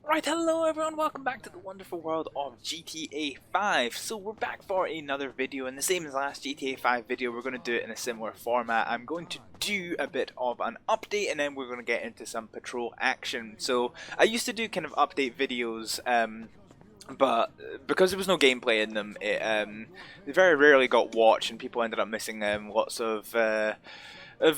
Right, hello everyone, welcome back to the wonderful world of GTA 5. So we're back for another video, and the same as last GTA 5 video, we're going to do it in a similar format. I'm going to do a bit of an update, and then we're going to get into some patrol action. So I used to do kind of update videos, but because there was no gameplay in them, they very rarely got watched, and people ended up missing lots of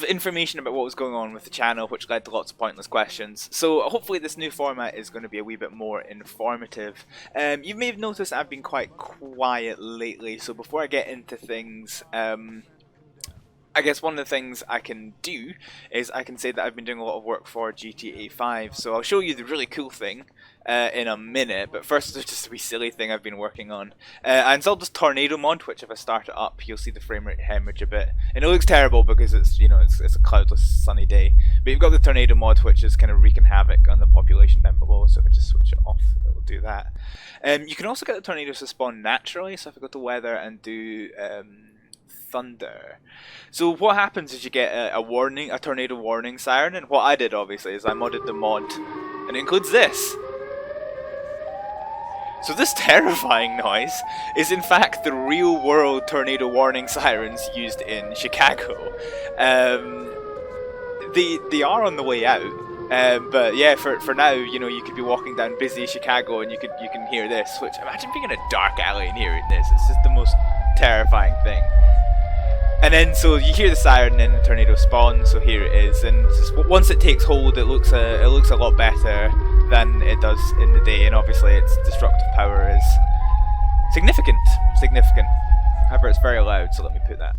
information about what was going on with the channel, which led to lots of pointless questions. So hopefully this new format is going to be a wee bit more informative. You may have noticed I've been quite quiet lately, so before I get into things, I guess one of the things I can do is I can say that I've been doing a lot of work for GTA 5, so I'll show you the really cool thing in a minute, but first there's just a wee silly thing I've been working on. I installed this Tornado mod, which if I start it up, you'll see the frame rate hemorrhage a bit. And it looks terrible because it's, you know, it's a cloudless sunny day. But you've got the Tornado mod, which is kind of wreaking havoc on the population down below, so if I just switch it off, it'll do that. You can also get the tornadoes to spawn naturally, so if I go to weather and do thunder. So what happens is you get a tornado warning siren, and what I did obviously is I modded the mod, and it includes this. So this terrifying noise is in fact the real world tornado warning sirens used in Chicago. They are on the way out, but yeah, for now, you know, you could be walking down busy Chicago and you can hear this. Which, imagine being in a dark alley and hearing this. It's just the most terrifying thing. And then, so you hear the siren and the tornado spawns, so here it is, and just, once it takes hold, it looks a lot better than it does in the day, and obviously its destructive power is significant. However, it's very loud, so let me put that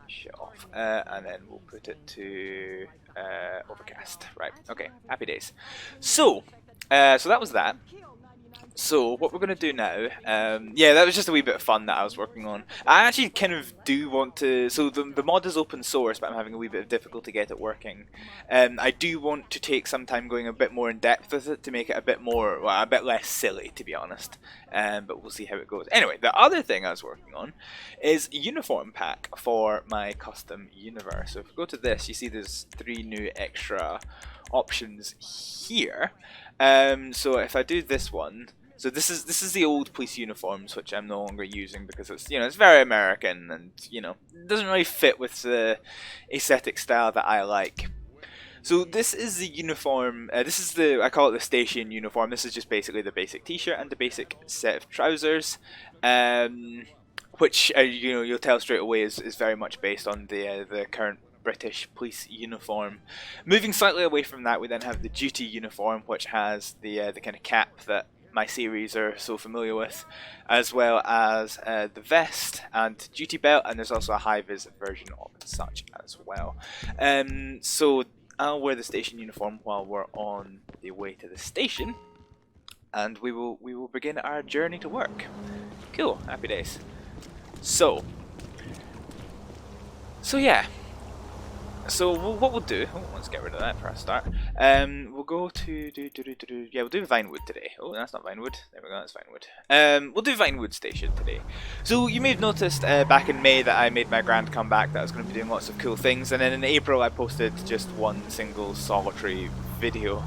shit off, and then we'll put it to overcast. Right, okay, happy days. So that was that. So what we're going to do now, yeah, that was just a wee bit of fun that I was working on. I actually kind of do want to, so the mod is open source, but I'm having a wee bit of difficulty to get it working. I do want to take some time going a bit more in depth with it to make it a bit more, well, a bit less silly, to be honest. But we'll see how it goes. Anyway, the other thing I was working on is a uniform pack for my custom universe. So if we go to this, you see there's 3 new extra options here. So if I do this one, so this is the old police uniforms, which I'm no longer using because it's, you know, it's very American and, you know, it doesn't really fit with the aesthetic style that I like. So this is the uniform, this is I call it the station uniform. This is just basically the basic t-shirt and the basic set of trousers, which, you know, you'll tell straight away is very much based on the current British police uniform. Moving slightly away from that, we then have the duty uniform, which has the kind of cap that my series are so familiar with, as well as the vest and duty belt, and there's also a high-vis version of such as well. So I'll wear the station uniform while we're on the way to the station, and we will begin our journey to work. Cool, happy days. So yeah. So what we'll do, let's get rid of that for a start. We'll go to yeah, we'll do Vinewood today. Oh, that's not Vinewood. There we go, that's Vinewood. We'll do Vinewood Station today. So you may have noticed back in May that I made my grand comeback, that I was going to be doing lots of cool things, and then in April I posted just one single solitary video,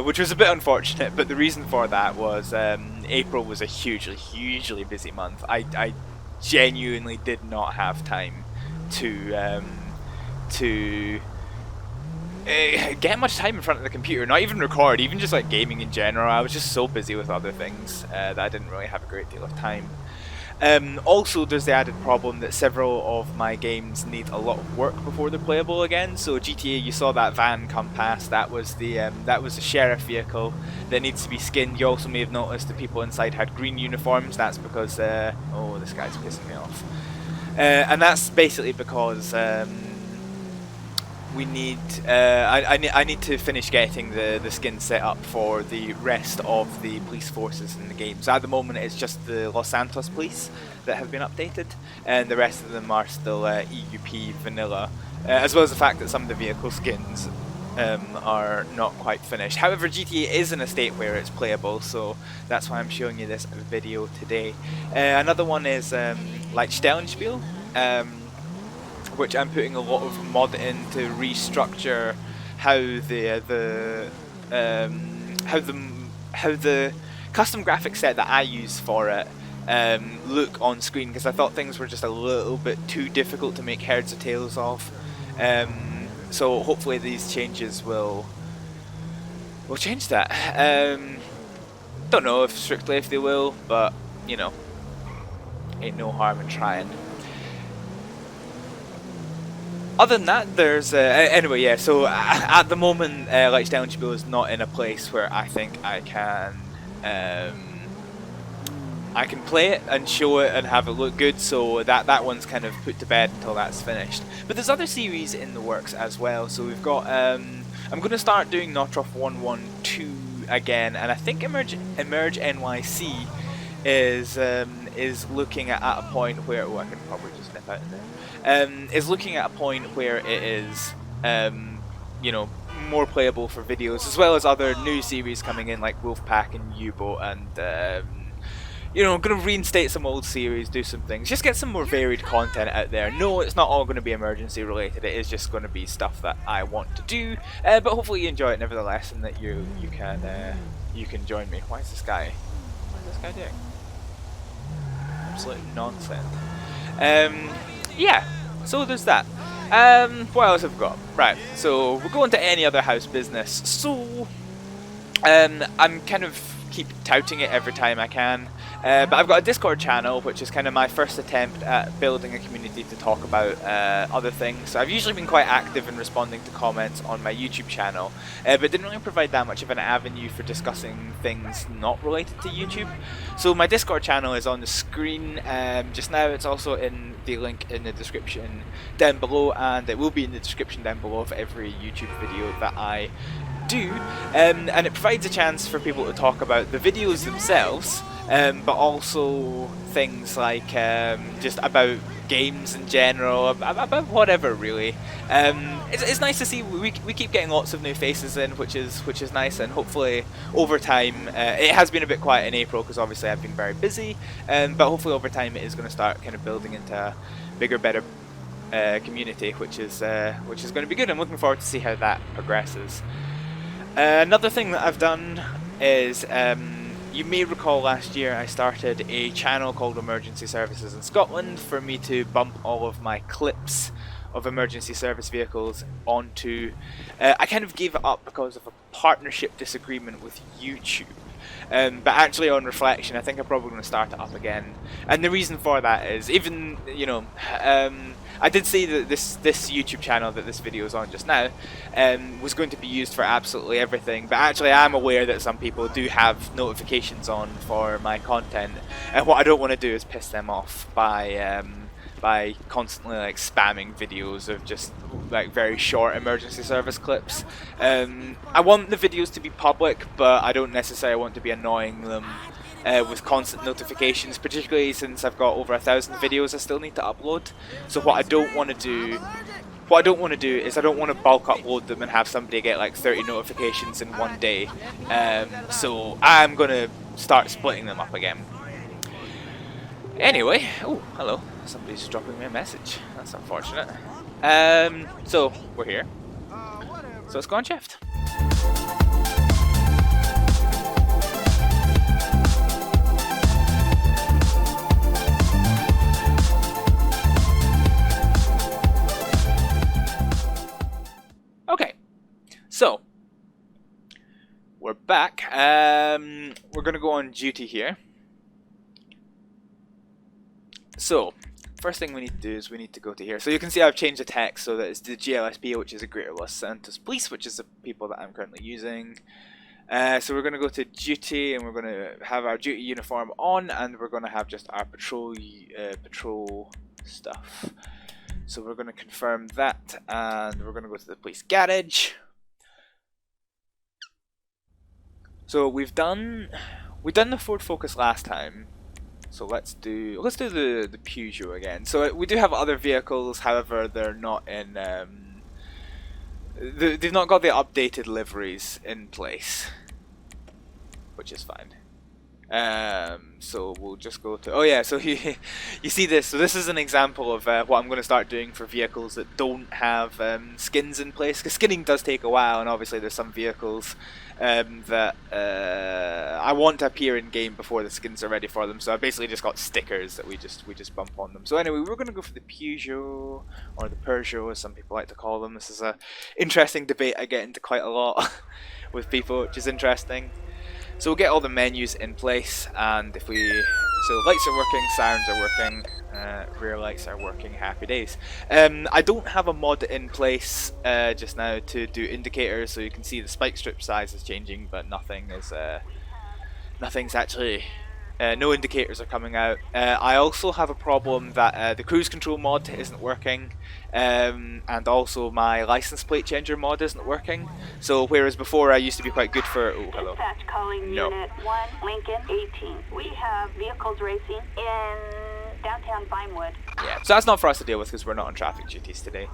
which was a bit unfortunate. But the reason for that was April was a hugely busy month. I genuinely did not have time to get much time in front of the computer, not even record, even just like gaming in general. I was just so busy with other things that I didn't really have a great deal of time. Also, there's the added problem that several of my games need a lot of work before they're playable again. So GTA, you saw that van come past, that was the sheriff vehicle that needs to be skinned. You also may have noticed the people inside had green uniforms. That's because oh, this guy's pissing me off. And that's basically because we need I need to finish getting the skin set up for the rest of the police forces in the game. So at the moment it's just the Los Santos police that have been updated, and the rest of them are still EUP vanilla, as well as the fact that some of the vehicle skins are not quite finished. However, GTA is in a state where it's playable, so that's why I'm showing you this video today. Another one is Lichtstellenspiel, which I'm putting a lot of mod in to restructure how the how the custom graphics set that I use for it look on screen, because I thought things were just a little bit too difficult to make heads or tails of. So hopefully these changes will change that. Don't know strictly if they will, but you know, ain't no harm in trying. Other than that, there's anyway, yeah. So at the moment, Lights Down Chibiuh is not in a place where I think I can play it and show it and have it look good. So that one's kind of put to bed until that's finished. But there's other series in the works as well. So we've got I'm going to start doing Notroff 112 again, and I think Emerge NYC is looking at a point where I can probably just nip out in there. Is looking at a point where it is, you know, more playable for videos, as well as other new series coming in like Wolfpack and U-Boat, and you know, I'm going to reinstate some old series, do some things, just get some more varied content out there. No, it's not all going to be emergency related, it is just going to be stuff that I want to do, but hopefully you enjoy it nevertheless, and that you can join me. What is this guy doing? Absolute nonsense. Yeah, so there's that. What else have we got? Right, so we're going to any other house business. So I'm kind of keep touting it every time I can, but I've got a Discord channel, which is kind of my first attempt at building a community to talk about other things. So I've usually been quite active in responding to comments on my YouTube channel, but didn't really provide that much of an avenue for discussing things not related to YouTube. So my Discord channel is on the screen just now. It's also in the link in the description down below, and it will be in the description down below of every YouTube video that I do, and it provides a chance for people to talk about the videos themselves, but also things like just about games in general, about whatever really. It's nice to see we keep getting lots of new faces in, which is nice, and hopefully over time, it has been a bit quiet in April because obviously I've been very busy, but hopefully over time it is going to start kind of building into a bigger, better community, which is going to be good. I'm looking forward to see how that progresses. Another thing that I've done is, you may recall last year I started a channel called Emergency Services in Scotland for me to bump all of my clips of emergency service vehicles onto. I kind of gave it up because of a partnership disagreement with YouTube. But actually, on reflection, I think I'm probably going to start it up again. And the reason for that is, even, you know, I did say that this YouTube channel that this video is on just now was going to be used for absolutely everything, but actually I'm aware that some people do have notifications on for my content, and what I don't want to do is piss them off by constantly like spamming videos of just like very short emergency service clips. I want the videos to be public, but I don't necessarily want to be annoying them with constant notifications, particularly since I've got over 1,000 videos I still need to upload. So what I don't want to do is I don't want to bulk upload them and have somebody get like 30 notifications in one day. So I'm gonna start splitting them up again. Anyway, oh hello, somebody's dropping me a message. That's unfortunate. So we're here. So let's go on shift. Okay, so we're back. We're gonna go on duty here. So first thing we need to do is we need to go to here. So you can see I've changed the text so that it's the GLSP, which is a Greater Los Santos Police, which is the people that I'm currently using. So we're going to go to duty, and we're going to have our duty uniform on, and we're going to have just our patrol stuff. So we're going to confirm that, and we're going to go to the police garage. So we've done the Ford Focus last time. So let's do the Peugeot again. So we do have other vehicles, however they're not in they've not got the updated liveries in place, which is fine. So we'll just go to, oh yeah, so you see this, so this is an example of what I'm going to start doing for vehicles that don't have skins in place, because skinning does take a while, and obviously there's some vehicles that I want to appear in game before the skins are ready for them. So I basically just got stickers that we just bump on them. So anyway, we're gonna go for the Peugeot, or the Peugeot as some people like to call them. This is a interesting debate I get into quite a lot with people, which is interesting. So we'll get all the menus in place, and if we, so lights are working, sirens are working, rear lights are working, happy days. I don't have a mod in place just now to do indicators, so you can see the spike strip size is changing, but nothing is, nothing's actually, no indicators are coming out. I also have a problem that the cruise control mod isn't working, and also my license plate changer mod isn't working. So whereas before I used to be quite good for, oh hello, Dispatch calling Unit 1, Lincoln 18. We have vehicles racing in downtown Vinewood. Yeah, so that's not for us to deal with because we're not on traffic duties today.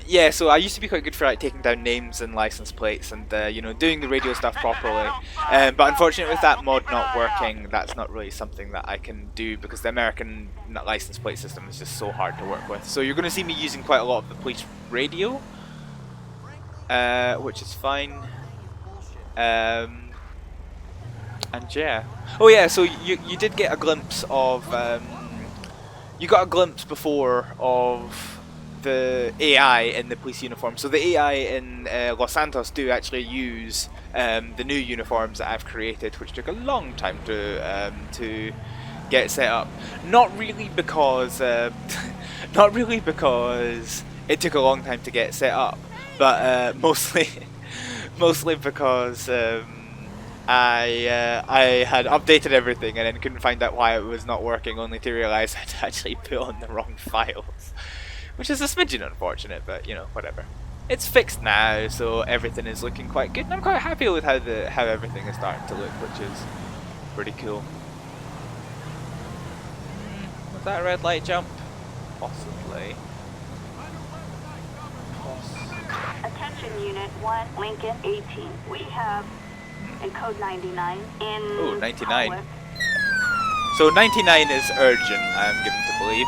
Yeah, so I used to be quite good for like taking down names and license plates and you know, doing the radio stuff properly. But unfortunately, with that mod not working, that's not really something that I can do because the American license plate system is just so hard to work with. So you're going to see me using quite a lot of the police radio, which is fine. And yeah. Oh yeah, so you did get a glimpse of. You got a glimpse before of the AI in the police uniform. So the AI in Los Santos do actually use the new uniforms that I've created, which took a long time to get set up. Not really because not really because it took a long time to get set up, but mostly because I had updated everything and then couldn't find out why it was not working, only to realise I'd actually put on the wrong files, which is a smidgen unfortunate, but you know, whatever. It's fixed now, so everything is looking quite good, and I'm quite happy with how everything is starting to look, which is pretty cool. Was that a red light jump? Possibly. Attention Unit 1, Lincoln 18. We have in code 99 in Ooh, 99. Hollywood. So 99 is urgent, I'm given to believe.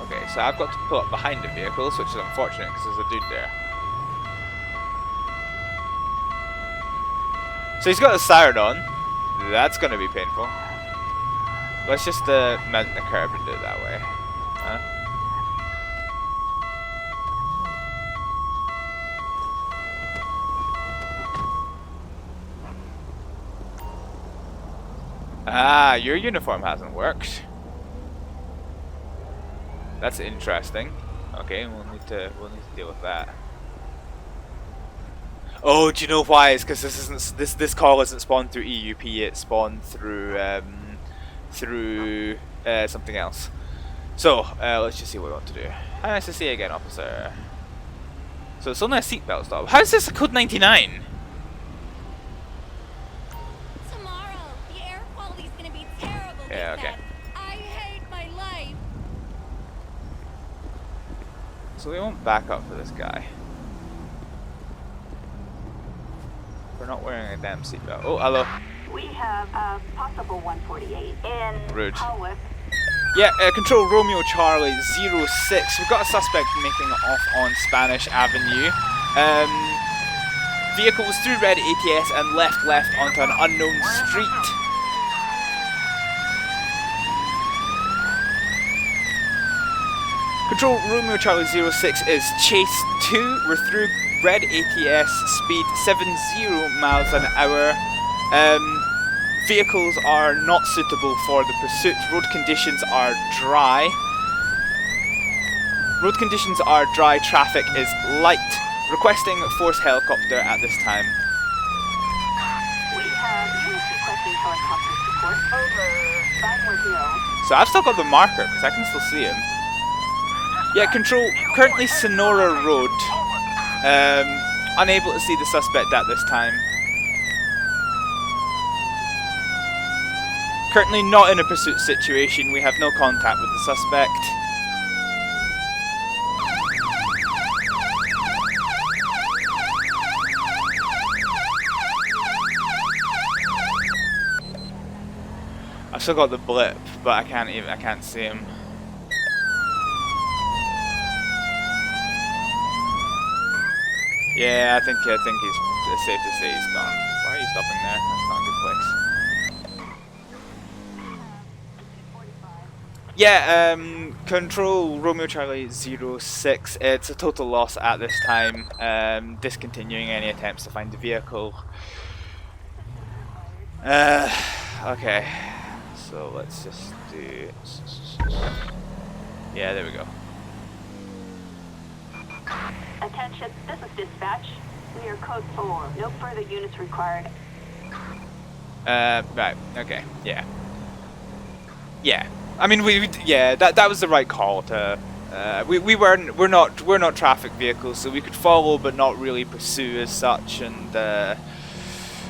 Okay, so I've got to pull up behind the vehicles, which is unfortunate because there's a dude there. So he's got a siren on. That's gonna be painful. Let's just mount the curb and do it that way. Huh? Ah, your uniform hasn't worked. That's interesting. Okay, we'll need to deal with that. Oh, do you know why? It's because this call isn't spawned through EUP. It's spawned through something else. So let's just see what we want to do. Hi, nice to see you again, officer. So it's only a seatbelt stop. How is this a code 99? Tomorrow, the air quality's gonna be terrible. Yeah, okay. I hate my life. So we won't back up for this guy. We're not wearing a damn seatbelt. Oh, hello. We have a possible 148 in Rude. Hollywood. Yeah, control Romeo Charlie 06. We've got a suspect making off on Spanish Avenue. Vehicle was through red ATS and left onto an unknown street. Control Romeo Charlie 06 is chase 2. We're through red ATS, speed 70 miles an hour. Vehicles are not suitable for the pursuit. Road conditions are dry. Traffic is light. Requesting force helicopter at this time. We have units requesting helicopter support over Vinewood Hill. So I've still got the marker because I can still see him. Yeah, control currently Sonora Road. Unable to see the suspect at this time. Currently not in a pursuit situation. We have no contact with the suspect. I've still got the blip, but I can't see him. Yeah, I think it's safe to say he's gone. Why are you stopping there? That's not a good place. Yeah, Control Romeo Charlie 06. It's a total loss at this time. Discontinuing any attempts to find the vehicle. Okay. So let's just do. Yeah, there we go. Attention, this is dispatch. We are code 4. No further units required. Right. Okay. Yeah. Yeah. I mean, yeah, that was the right call to. We're not traffic vehicles, so we could follow but not really pursue as such, and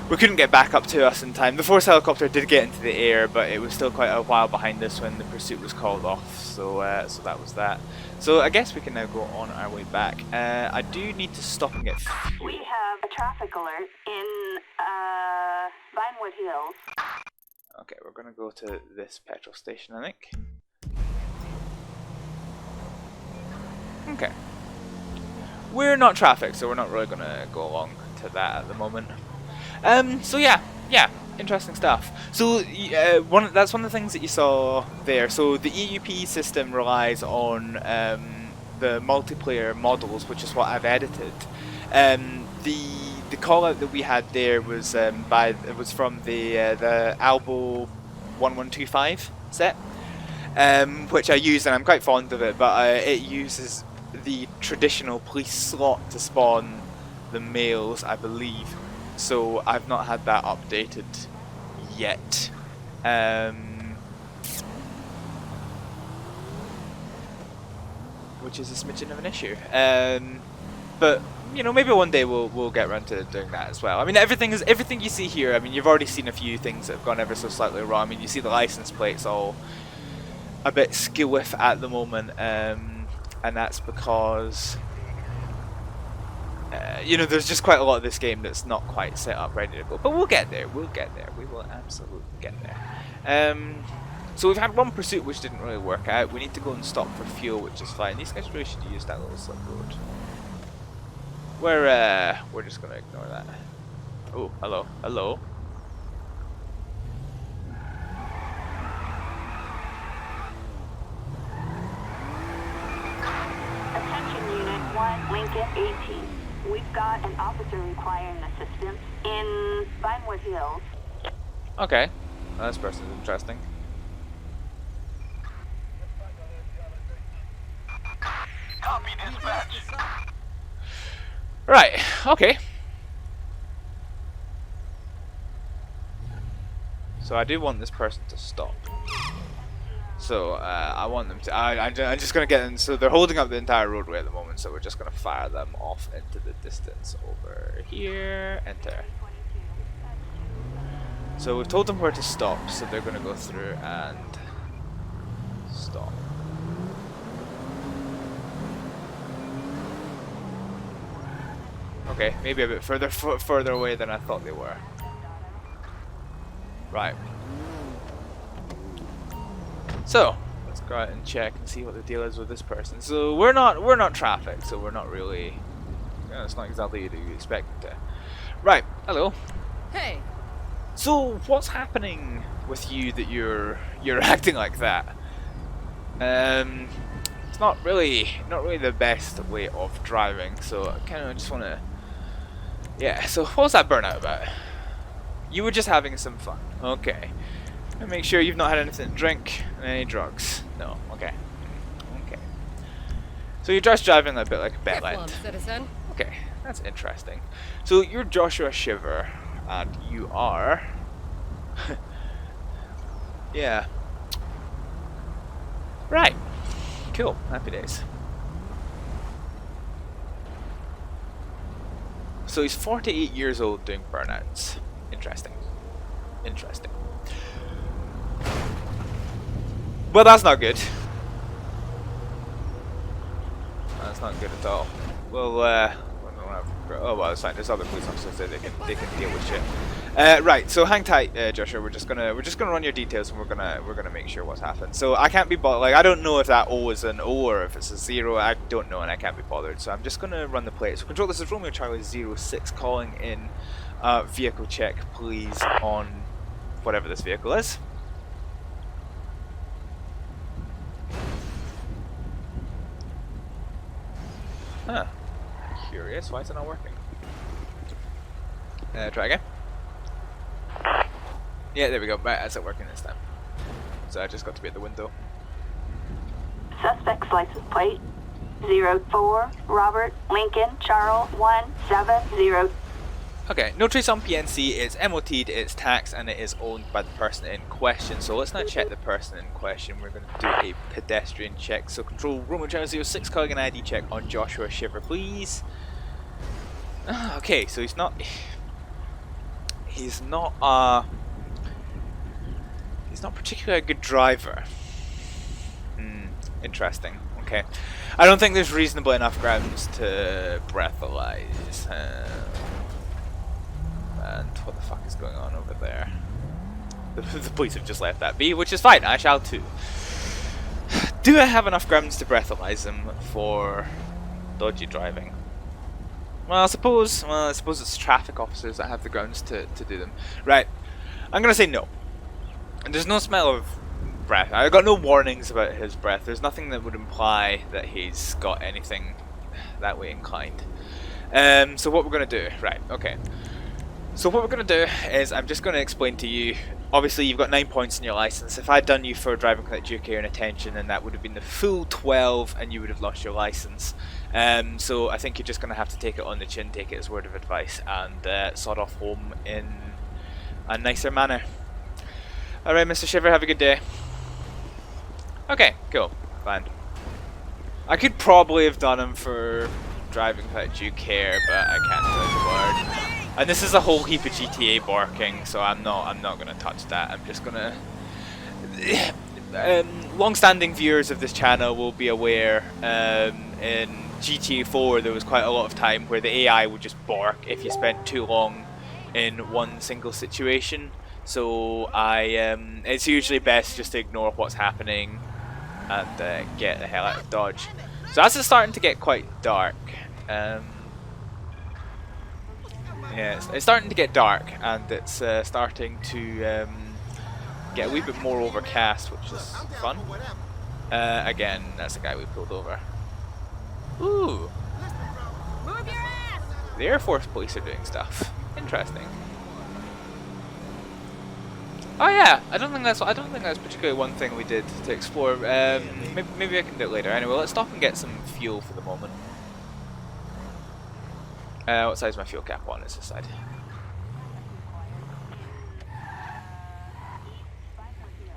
we couldn't get back up to us in time. The Force helicopter did get into the air, but it was still quite a while behind us when the pursuit was called off. So so that was that. So I guess we can now go on our way back. I do need to stop and get fuel. We have a traffic alert in Vinewood Hills. Okay, we're gonna go to this petrol station, I think. Okay. We're not traffic, so we're not really gonna go along to that at the moment. So yeah, interesting stuff. So that's one of the things that you saw there. So the EUP system relies on the multiplayer models, which is what I've edited. The call out that we had there was from the Albo 1125 set, which I use and I'm quite fond of it. But it uses the traditional police slot to spawn the males, I believe. So I've not had that updated yet. Which is a smidgen of an issue. But you know, maybe one day we'll get around to doing that as well. I mean, everything you see here. I mean, you've already seen a few things that have gone ever so slightly wrong. I mean, you see the license plates all a bit skew-whiff at the moment, and that's because. You know, there's just quite a lot of this game that's not quite set up ready to go, but we'll get there. We will absolutely get there. So we've had one pursuit which didn't really work out. We need to go and stop for fuel, which is fine. These guys really should use that little slip road. We're just gonna ignore that. Oh, hello. Attention Unit 1, Lincoln 18. We've got an officer requiring assistance in Vinewood Hills. Okay, well, this person's interesting. Copy dispatch. Right, okay. So I do want this person to stop. So I want them to. I'm just gonna get in. So they're holding up the entire roadway at the moment. So we're just gonna fire them off into the distance over here. Enter. So we've told them where to stop. So they're gonna go through and stop. Okay, maybe a bit further away than I thought they were. Right. So let's go out and check and see what the deal is with this person. So we're not traffic, so we're not really. It's not exactly what you expect to. Right. Hello. Hey. So what's happening with you that you're acting like that? It's not really the best way of driving. So I kind of just want to. Yeah. So what was that burnout about? You were just having some fun. Okay. And make sure you've not had anything to drink and any drugs. No. Okay. Okay. So you're just driving a bit like a Betland. Citizen. Okay, that's interesting. So you're Joshua Shiver, and you are. Yeah. Right. Cool. Happy days. So he's 48 years old doing burnouts. Interesting. Interesting. Well, that's not good. That's not good at all. Well, oh well, it's fine. There's other police officers there. They can deal with shit. Right, so hang tight, Joshua. We're just gonna run your details, and we're gonna make sure what's happened. So I can't be bothered. Like, I don't know if that O is an O or if it's a 0. I don't know, and I can't be bothered. So I'm just gonna run the plate. So control. This is Romeo Charlie 06 calling in. Vehicle check, please, on whatever this vehicle is. Huh. Curious. Why is it not working? Try again. Yeah, there we go. Right, that's it working this time. So I just got to be at the window. Suspect's license plate 04 Robert Lincoln Charles 170. Okay, no trace on PNC. It's MOT'd, it's taxed, and it is owned by the person in question. So let's now check the person in question. We're going to do a pedestrian check. So control Romeo Charlie 06 calling an ID check on Joshua Shiver, please. Okay, so he's not particularly a good driver. Interesting. Okay, I don't think there's reasonable enough grounds to breathalyze. And what the fuck is going on over there? The police have just left that be, which is fine. I shall too. Do I have enough grounds to breathalyze him for dodgy driving? Well, I suppose it's traffic officers that have the grounds to do them. Right. I'm gonna say no. And there's no smell of breath. I got no warnings about his breath. There's nothing that would imply that he's got anything that way inclined. So what we're gonna do? Right. Okay. So what we're gonna do is I'm just gonna explain to you. Obviously, you've got 9 points in your license. If I'd done you for driving without due care and attention, then that would have been the full 12, and you would have lost your license. So I think you're just gonna have to take it on the chin, take it as word of advice, and sod off home in a nicer manner. Alright, Mr. Shiver, have a good day. Okay, cool. Fine. I could probably have done him for driving without due care, but I can't do the word. And this is a whole heap of GTA barking, so I'm not gonna touch that. I'm just gonna... long-standing viewers of this channel will be aware, in GTA 4 there was quite a lot of time where the AI would just bark if you spent too long in one single situation. So it's usually best just to ignore what's happening and get the hell out of Dodge. So as it's starting to get quite dark, yeah, it's starting to get dark, and it's starting to get a wee bit more overcast, which is fun. Again, that's the guy we pulled over. Ooh, Move your ass! the Air Force Police are doing stuff. Interesting. Oh yeah, I don't think that's particularly one thing we did to explore. Maybe I can do it later. Anyway, let's stop and get some fuel for the moment. What size is my fuel cap on? It's this side.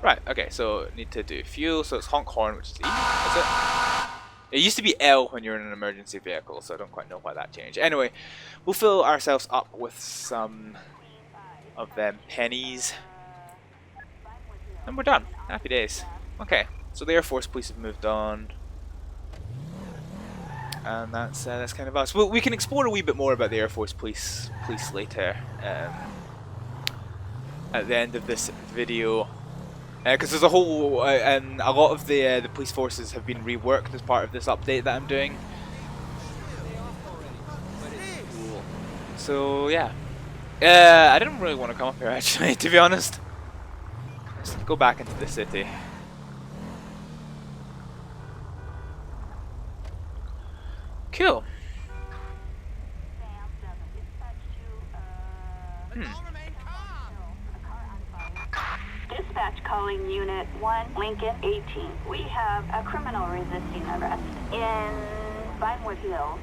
Right. Okay. So need to do fuel. So it's honk horn, which is E. That's it. It used to be L when you're in an emergency vehicle, so I don't quite know why that changed. Anyway, we'll fill ourselves up with some of them pennies. And we're done. Happy days. Okay, so the Air Force Police have moved on, and that's kind of us. Well, we can explore a wee bit more about the Air Force Police later at the end of this video, because there's a whole and a lot of the police forces have been reworked as part of this update that I'm doing. So yeah, I didn't really want to come up here actually, to be honest. Let's go back into the city. Cool. Dispatch calling Unit 1, Lincoln 18. We have a criminal resisting arrest in Vinewood Hills.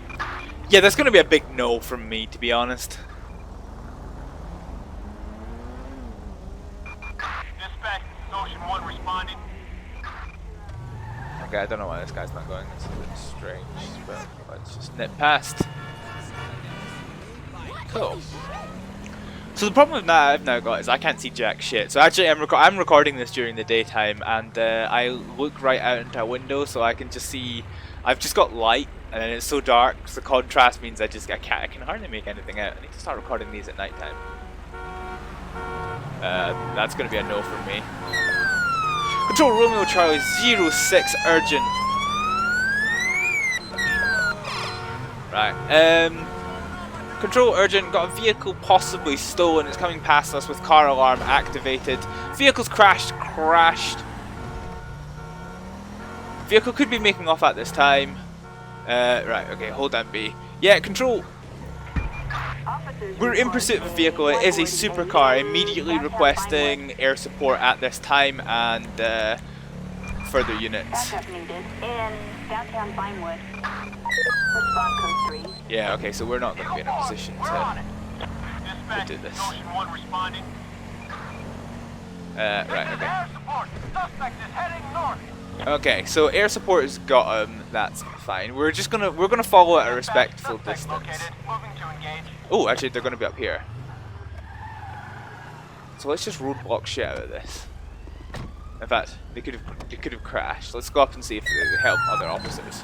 Yeah, that's going to be a big no from me, to be honest. Dispatch, Ocean 1 responding. Okay, I don't know why this guy's not going. It's a bit strange, but let's just nip past. Cool. So the problem with that I've now got is I can't see jack shit. So actually I'm recording this during the daytime, and I look right out into a window so I can just see. I've just got light, and it's so dark. So the contrast means I can hardly make anything out. I need to start recording these at night time. That's going to be a no from me. Control Romeo Charlie 06 urgent. Right. Control urgent. Got a vehicle possibly stolen. It's coming past us with car alarm activated. Vehicle's crashed. Vehicle could be making off at this time. Right. Okay. Hold down B. Yeah. Control. We're in pursuit of a vehicle. It is a supercar. Immediately requesting air support at this time and further units. Backup needed in downtown Vinewood. Respond code 3. Yeah, okay, so we're not going to be in a position to Dispatch, do this. Ocean 1 responding. Right, okay. Air support. Suspect is heading north. Okay, so air support has got him. That's fine. We're gonna follow at a respectful Suspect distance. located. Moving to engage. Oh, actually, they're gonna be up here. So let's just roadblock shit out of this. In fact, they could have crashed. Let's go up and see if they help other officers.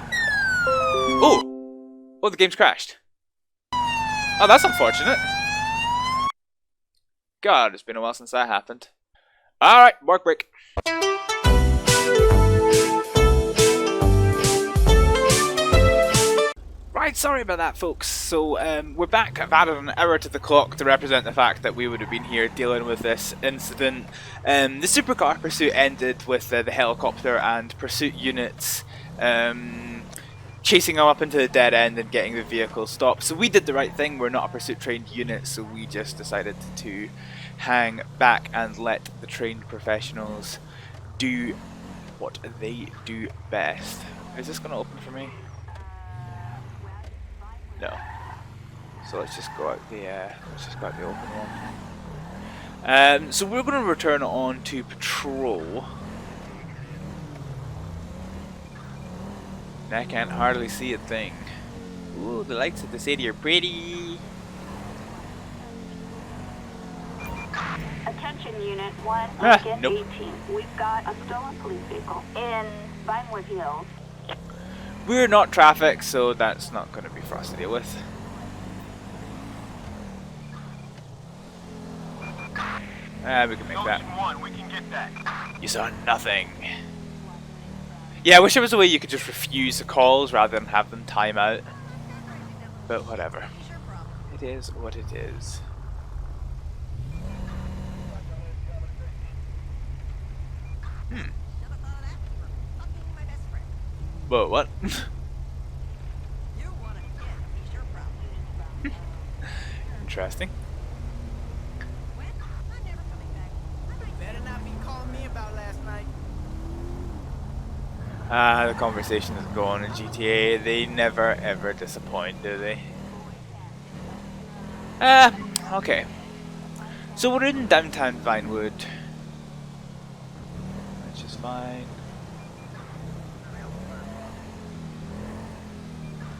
Oh, the game's crashed. Oh, that's unfortunate. God, it's been a while since that happened. All right, work break. Right, sorry about that, folks. So we're back. I've added an hour to the clock to represent the fact that we would have been here dealing with this incident. The supercar pursuit ended with the helicopter and pursuit units chasing them up into the dead end and getting the vehicle stopped. So we did the right thing. We're not a pursuit trained unit, so we just decided to hang back and let the trained professionals do what they do best. Is this going to open for me? No. So let's just go out the open one. So we're going to return on to patrol. And I can't hardly see a thing. Ooh, the lights of the city are pretty. Attention Unit 1, Lincoln Nope. 18. We've got a stolen police vehicle in Vinewood Hills. We're not traffic, so that's not going to be for us to deal with. We can make that. Ocean 1, we can get that. You saw nothing. Yeah, I wish there was a way you could just refuse the calls rather than have them time out. But whatever. It is what it is. Whoa, what? Interesting. Better not be calling me about last night. The conversation is going in GTA. They never ever disappoint, do they? Okay. So we're in downtown Vinewood. Which is fine.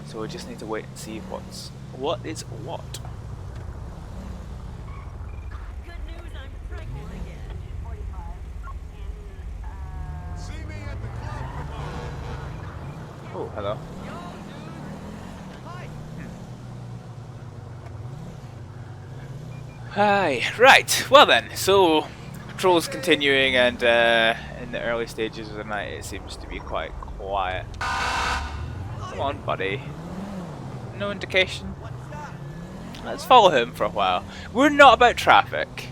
So we just need to wait and see what is what. Good news, I'm pregnant again. 45 in, See me at the club tomorrow. Oh, hello. Hi. Right. Well then, so patrol's continuing, and in the early stages of the night, it seems to be quite quiet. Come on, buddy. No indication. Let's follow him for a while. We're not about traffic.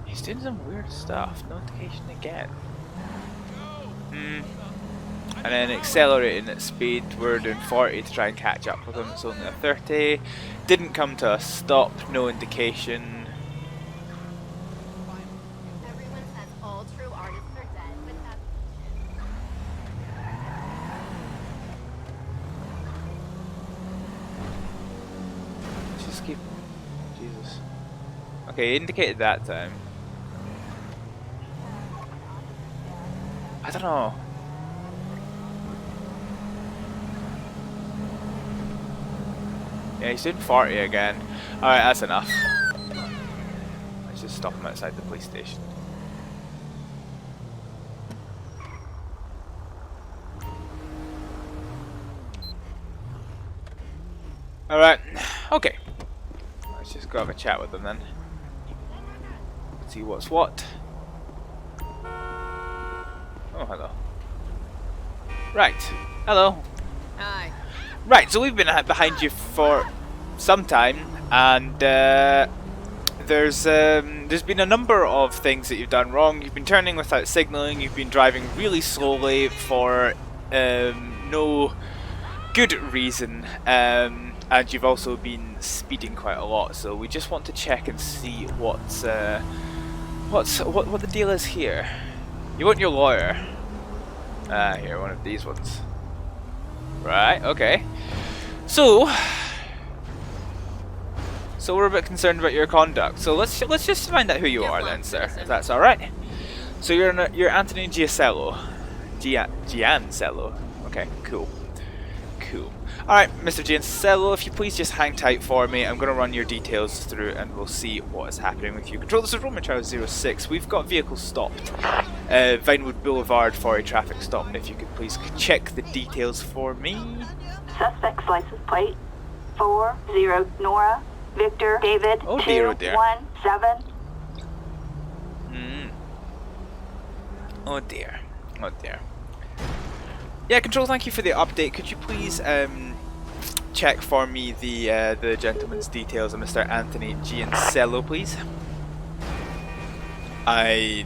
He's doing some weird stuff. No indication again. And then accelerating at speed. We're doing 40 to try and catch up with him. It's only a 30. Didn't come to a stop. No indication. Everyone says all true artists are dead, but that's Just keep. Jesus. Okay, he indicated that time. I don't know. Yeah, he's doing 40 again. Alright, that's enough. Let's just stop him outside the police station. Alright, okay. Let's just go have a chat with him then. See what's what. Oh, hello. Right. Hello. Hi. Right, so we've been behind you for some time, and there's been a number of things that you've done wrong. You've been turning without signalling. You've been driving really slowly for no good reason, and you've also been speeding quite a lot. So we just want to check and see what the deal is here. You want your lawyer? Here, one of these ones. Right. Okay. So we're a bit concerned about your conduct. So let's just find out who you are then, sir, if that's all right. So you're Anthony Giancello. Giancello. Okay. Cool. Cool. Alright, Mr. Giancello, if you please just hang tight for me. I'm going to run your details through and we'll see what is happening with you. Control, this is Roman Charles 06. We've got vehicles stopped. Vinewood Boulevard for a traffic stop. If you could please check the details for me. Suspect's license plate 40 Nora Victor David Oh dear, oh dear. 217. Oh dear. Oh dear. Yeah, Control, thank you for the update. Could you please check for me the gentleman's details of Mr. Anthony Giancello, please?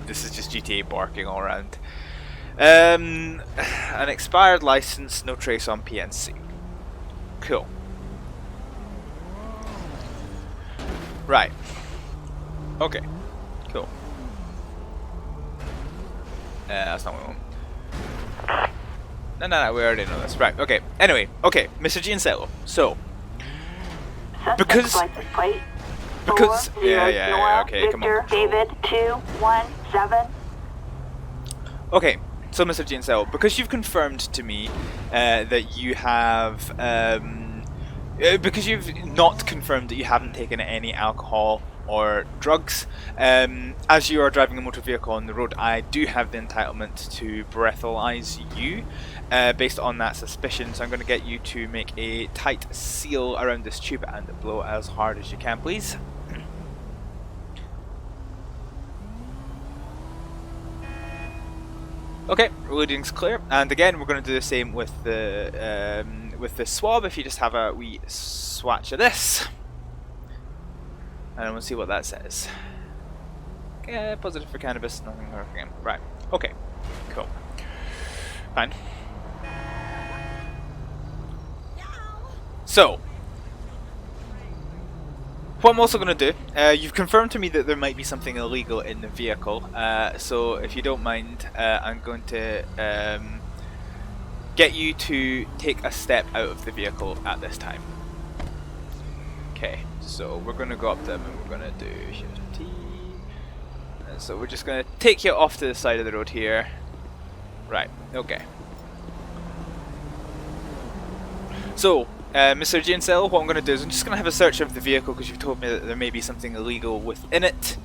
This is just GTA barking all around. An expired license, no trace on PNC. Cool. Right. Okay. Cool. That's not what we want. No, we already know this. Right, okay. Anyway, okay, Mr. Giancello. So, Suspect's license plate because 40 yeah, Nora okay, come Victor on. David 217. Okay, so Mr. Giancello, because you've confirmed to me that you have, because you've not confirmed that you haven't taken any alcohol or drugs, as you are driving a motor vehicle on the road, I do have the entitlement to breathalyze you based on that suspicion. So I'm going to get you to make a tight seal around this tube and blow as hard as you can, please. Okay, reading's clear, and again we're going to do the same with the swab. If you just have a wee swatch of this, and we'll see what that says. Okay, positive for cannabis, nothing working. Right. Okay. Cool. Fine. So, what I'm also going to do, you've confirmed to me that there might be something illegal in the vehicle, so if you don't mind, I'm going to get you to take a step out of the vehicle at this time. Okay, so we're going to go up to them and we're going to do T. And so we're just going to take you off to the side of the road here. Right, okay. So, Mr. Giancello, what I'm going to do is I'm just going to have a search of the vehicle because you've told me that there may be something illegal within it.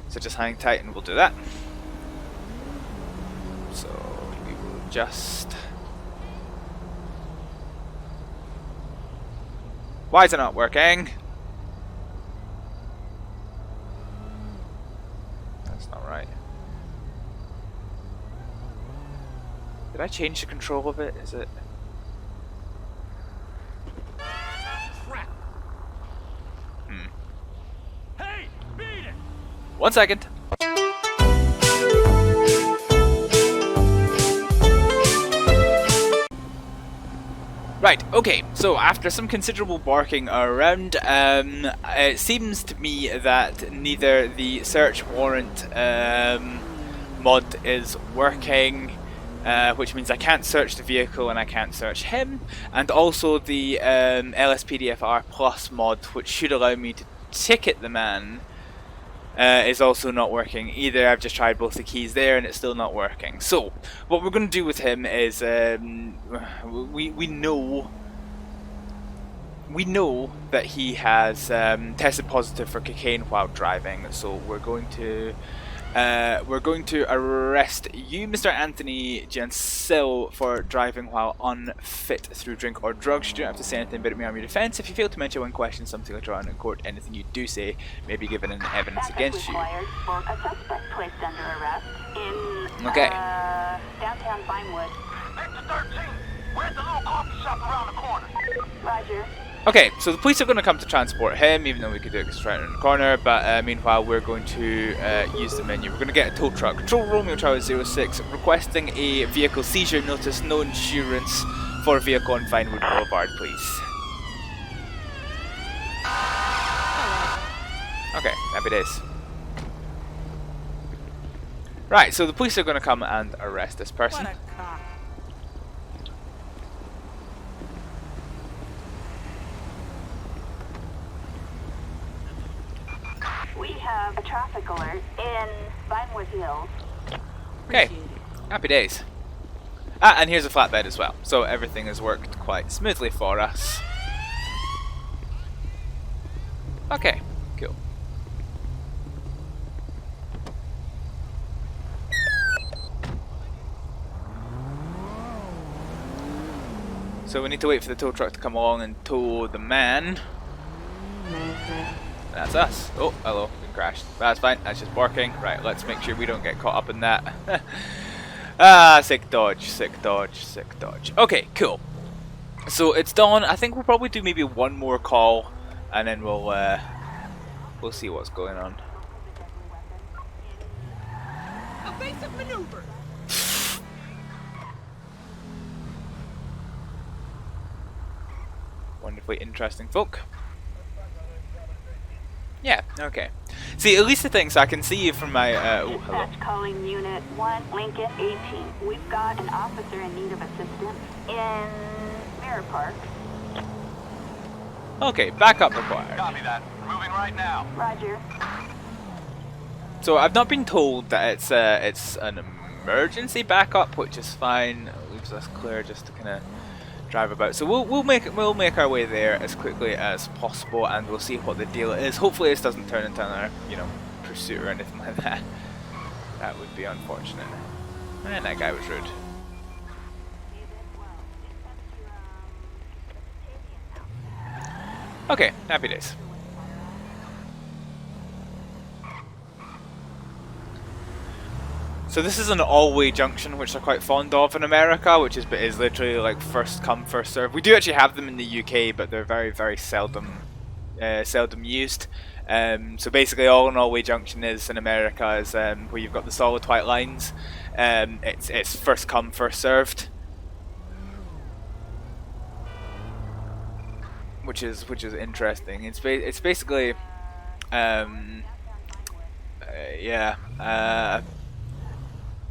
So just hang tight and we'll do that. So we will just... Why is it not working? That's not right. Did I change the control of it? Is it... Hey, beat it! 1 second. Right, okay, so after some considerable barking around, it seems to me that neither the search warrant mod is working, which means I can't search the vehicle and I can't search him, and also the LSPDFR Plus mod, which should allow me to ticket the man, is also not working either. I've just tried both the keys there and it's still not working. So what we're going to do with him is we know that he has tested positive for cocaine while driving, so we're going to We're going to arrest you, Mr. Anthony Jansil, for driving while unfit through drink or drugs. You don't have to say anything about it on your defence. If you fail to mention when questioned something later on in court, anything you do say may be given in evidence against you. Required for a suspect placed under arrest in Okay. downtown Vinewood. Exit 13. Where's the little coffee shop around the corner? Roger. Okay, so the police are going to come to transport him, even though we could do it 'cause it's right around the corner, but meanwhile we're going to use the menu. We're going to get a tow truck. Control Romeo Charlie 06, requesting a vehicle seizure notice, no insurance for a vehicle on Vinewood Boulevard, please. Okay, happy days. Right, so the police are going to come and arrest this person. What a cop. We have a traffic alert in Vinewood Hills. Okay, Appreciate it. happy days. Ah, and here's a flatbed as well, so everything has worked quite smoothly for us. Okay, cool. So we need to wait for the tow truck to come along and tow the man. That's us. Oh, hello, we crashed. That's fine, that's just barking. Right, let's make sure we don't get caught up in that. Ah, sick dodge, sick dodge, sick dodge. Okay, cool. So it's dawn. I think we'll probably do maybe one more call, and then we'll see what's going on. Evasive maneuver. Wonderfully interesting folk. Yeah, okay. See, at least the thing, so I can see you from my, oh, hello. Dispatch calling Unit 1, Lincoln 18. We've got an officer in need of assistance in Mirror Park. Okay, backup required. Copy that. Moving right now. Roger. So I've not been told that it's an emergency backup, which is fine. It leaves us clear just to kind of drive about. So we'll make our way there as quickly as possible, and we'll see what the deal is. Hopefully this doesn't turn into another, you know, pursuit or anything like that. That would be unfortunate. And that guy was rude. Okay, happy days. So this is an all-way junction, which they're quite fond of in America, which is literally like first come, first serve. We do actually have them in the UK, but they're very, very seldom used. So basically, all an all-way junction is in America is where you've got the solid white lines. It's first come, first served, which is interesting. It's basically yeah.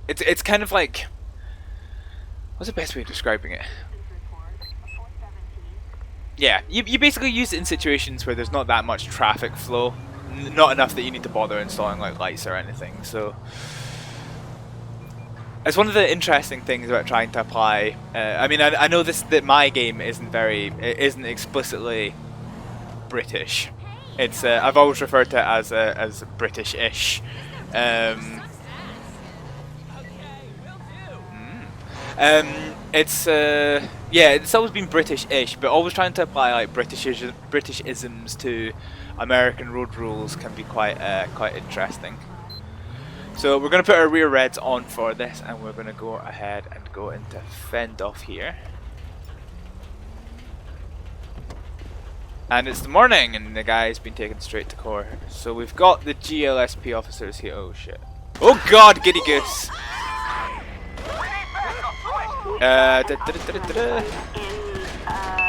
It's kind of like, what's the best way of describing it? Yeah, you basically use it in situations where there's not that much traffic flow, not enough that you need to bother installing like lights or anything. So it's one of the interesting things about trying to apply. I mean, I know that my game isn't explicitly British. It's I've always referred to it as British-ish. It's always been British-ish, but always trying to apply like British-isms to American road rules can be quite interesting. So we're going to put our rear reds on for this, and we're going to go ahead and go into fend off here. And it's the morning, and the guy's been taken straight to court. So we've got the GLSP officers here. Oh shit! Oh god, giddy goose!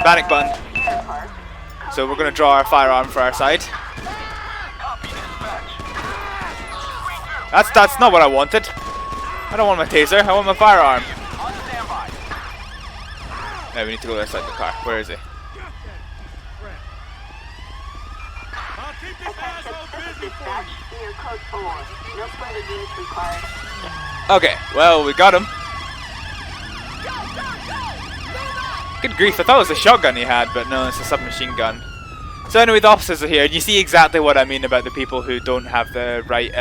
Panic button. So we're gonna draw our firearm for our side. That's not what I wanted. I don't want my taser. I want my firearm. Now we need to go outside the car. Where is he? I'll keep this asshole busy for Dispatch you. near code 4. No further units required. Okay, well we got him. Good grief, I thought it was a shotgun he had, but no, it's a submachine gun. So anyway, the officers are here, and you see exactly what I mean about the people who don't have the right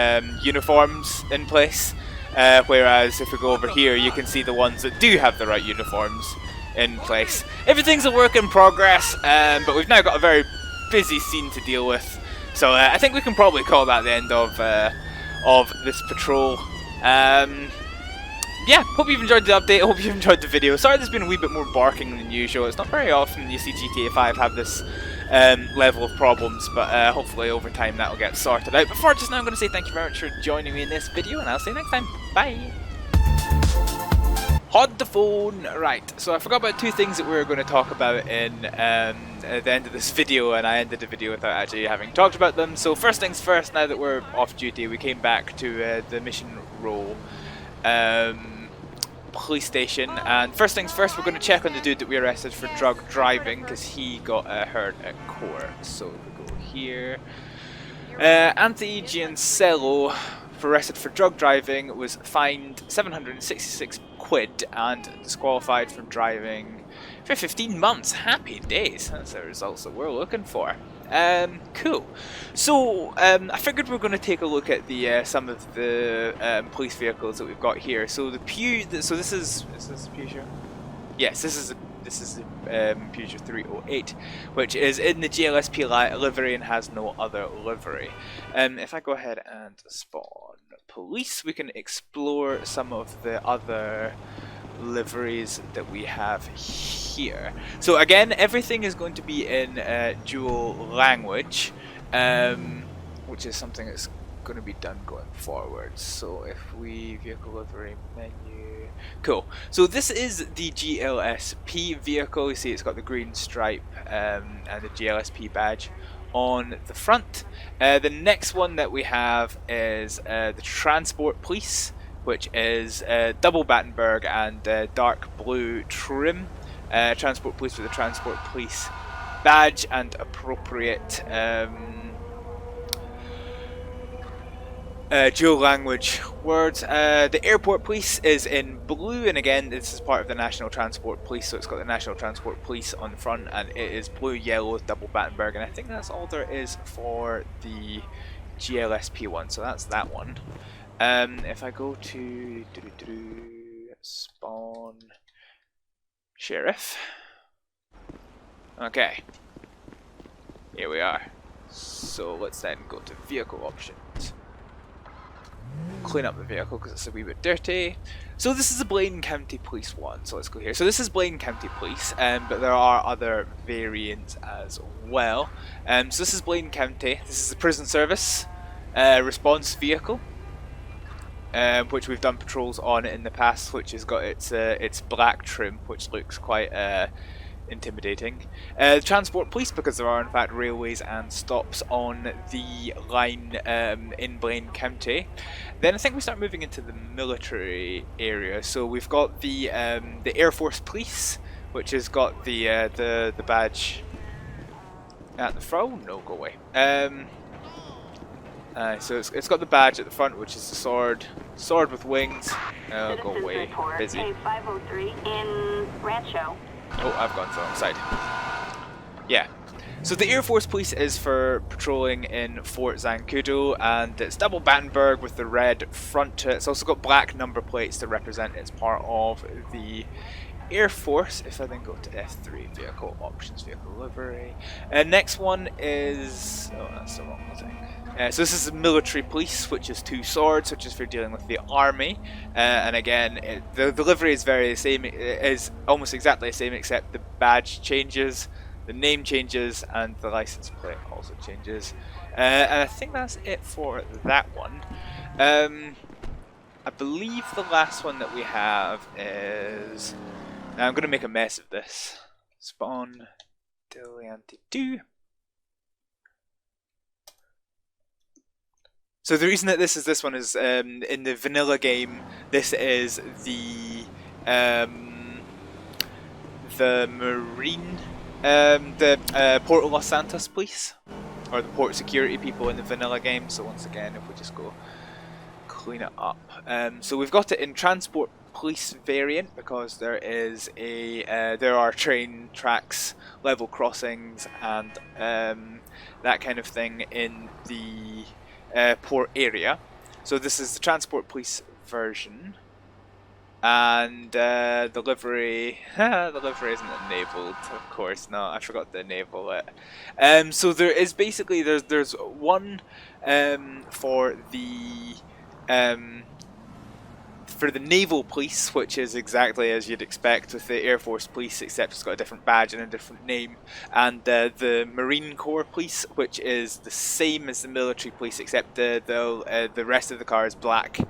uniforms in place. Whereas if we go over here, you can see the ones that do have the right uniforms in place. Everything's a work in progress, but we've now got a very busy scene to deal with. So I think we can probably call that the end of this patrol. Yeah, hope you've enjoyed the update, hope you've enjoyed the video. Sorry there's been a wee bit more barking than usual. It's not very often you see GTA 5 have this level of problems, but hopefully over time that'll get sorted out. But for just now, I'm going to say thank you very much for joining me in this video, and I'll see you next time. Bye! Hold the phone! Right, so I forgot about two things that we were going to talk about in at the end of this video, and I ended the video without actually having talked about them. So first things first, now that we're off duty, we came back to the mission row police station, and first things first, we're going to check on the dude that we arrested for drug driving, because he got hurt at court. So we go here. Anthony Giancello, arrested for drug driving, was fined 766 quid and disqualified from driving for 15 months. Happy days. That's the results that we're looking for. Cool. So I figured we're going to take a look at the some of the police vehicles that we've got here. So the so this is the Peugeot? Yes, this is the Peugeot 308, which is in the GLSP livery and has no other livery. If I go ahead and spawn police, we can explore some of the other liveries that we have here. So again, everything is going to be in dual language, which is something that's going to be done going forward. So if we vehicle livery menu, cool. So this is the GLSP vehicle. You see it's got the green stripe and the GLSP badge on the front. The next one that we have is the Transport Police, which is double Battenberg and dark blue trim. Transport Police with the Transport Police badge and appropriate dual language words. The Airport Police is in blue, and again this is part of the National Transport Police, so it's got the National Transport Police on the front, and it is blue, yellow with double Battenberg, and I think that's all there is for the GLSP one, so that's that one. If I go to spawn sheriff, okay, here we are. So let's then go to vehicle options, clean up the vehicle because it's a wee bit dirty. So this is the Blaine County Police one, so let's go here. So this is Blaine County Police, but there are other variants as well. So this is Blaine County. This is the prison service response vehicle, which we've done patrols on in the past, which has got its black trim, which looks quite intimidating. Transport Police, because there are in fact railways and stops on the line in Blaine County. Then I think we start moving into the military area. So we've got the Air Force Police, which has got the badge at the front. No, go away. So it's got the badge at the front, which is the sword with wings. Oh, go away, busy. A503 in Rancho. Oh, I've gone to the wrong side. Yeah. So the Air Force Police is for patrolling in Fort Zancudo, and it's double Battenberg with the red front to it. It's also got black number plates to represent it's part of the Air Force. If I then go to F3, vehicle options, vehicle livery. Next one is, oh, that's the wrong thing. So this is the military police, which is two swords, which is for dealing with the army. And again, the livery is very the same. It is almost exactly the same, except the badge changes, the name changes, and the license plate also changes. And I think that's it for that one. I believe the last one that we have is. Now I'm going to make a mess of this. Spawn Deliante 2. So the reason that this one is in the vanilla game, this is the Marine, the Port of Los Santos police, or the port security people in the vanilla game. So once again, if we just go clean it up, so we've got it in Transport police variant because there is there are train tracks, level crossings, and that kind of thing in the port area. So this is the transport police version, and the livery the livery isn't enabled, of course. No, I forgot to enable it. So there is basically there's one for the naval police, which is exactly as you'd expect with the Air Force police, except it's got a different badge and a different name, and the Marine Corps police, which is the same as the military police, except the rest of the car is black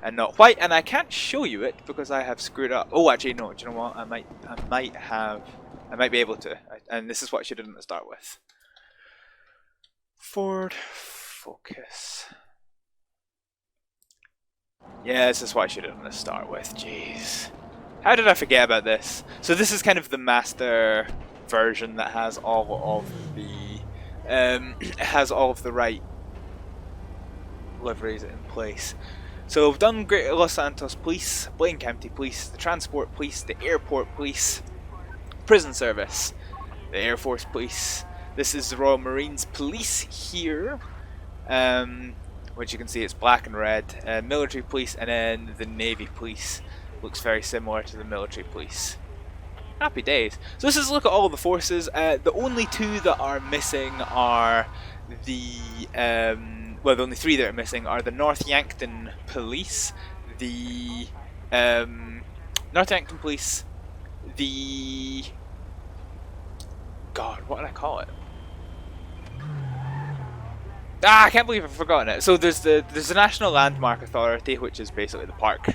and not white. And I can't show you it because I have screwed up. Oh, actually no, do you know what? I might be able to, and this is what I should have done to start with. Ford Focus. Yeah, this is what I should have done to start with. Jeez. How did I forget about this? So this is kind of the master version that has all of the right liveries in place. So we've done Greater Los Santos Police, Blaine County Police, the Transport Police, the Airport Police, Prison Service, the Air Force Police. This is the Royal Marines Police here. Which you can see it's black and red, military police, and then the Navy police looks very similar to the military police. Happy days. So this is a look at all the forces. The only two that are missing are the well, the only three that are missing are the North Yankton Police, the North Yankton Police, the God, what did I call it? I can't believe I've forgotten it. So there's the National Landmark Authority, which is basically the park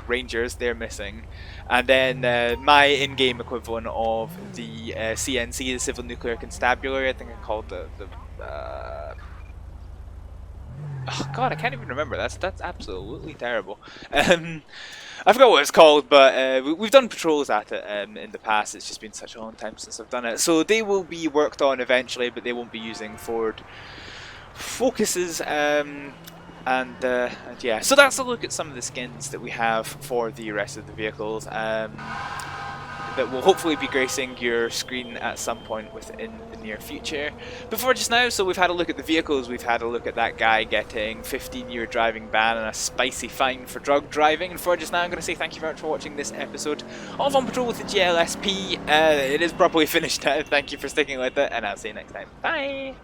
rangers. They're missing, and then my in-game equivalent of the CNC, the Civil Nuclear Constabulary. I think I called the oh God, I can't even remember. That's absolutely terrible. I forgot what it's called, but we've done patrols at it in the past. It's just been such a long time since I've done it. So they will be worked on eventually, but they won't be using Ford Focuses, and yeah, so that's a look at some of the skins that we have for the rest of the vehicles that will hopefully be gracing your screen at some point within the near future. Before just now, so we've had a look at the vehicles, we've had a look at that guy getting 15-year driving ban and a spicy fine for drug driving, and for just now I'm going to say thank you very much for watching this episode of On Patrol with the GLSP. It is properly finished now, thank you for sticking with it, and I'll see you next time. Bye!